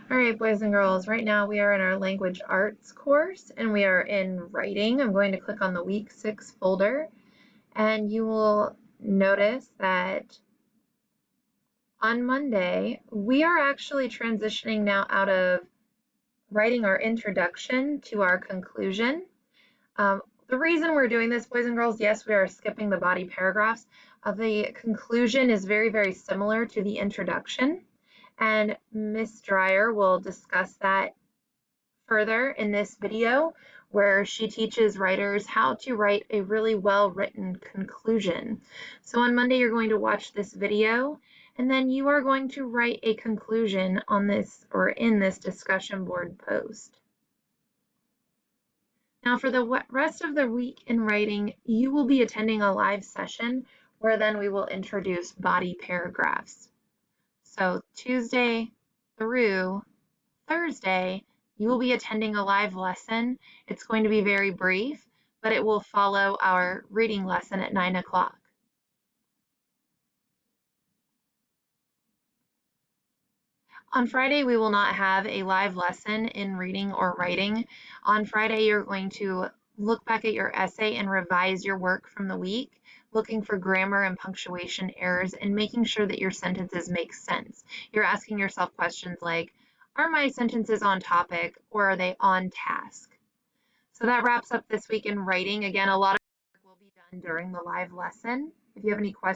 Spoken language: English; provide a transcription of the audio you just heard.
All right, boys and girls, right now we are in our language arts course and we are in writing. I'm going to click on the week 6 folder and you will notice that on Monday we are actually transitioning now out of writing our introduction to our conclusion. The reason we're doing this, boys and girls, yes, we are skipping the body paragraphs. The conclusion is very, very similar to the introduction. And Miss Dreyer will discuss that further in this video where she teaches writers how to write a really well-written conclusion. So on Monday, you're going to watch this video and then you are going to write a conclusion on this or in this discussion board post. Now for the rest of the week in writing, you will be attending a live session where then we will introduce body paragraphs. So Tuesday through Thursday, you will be attending a live lesson. It's going to be very brief, but it will follow our reading lesson at 9 o'clock. On Friday, we will not have a live lesson in reading or writing. On Friday, you're going to look back at your essay and revise your work from the week, looking for grammar and punctuation errors and making sure that your sentences make sense. You're asking yourself questions like, are my sentences on topic or are they on task? So that wraps up this week in writing. Again, a lot of work will be done during the live lesson. If you have any questions,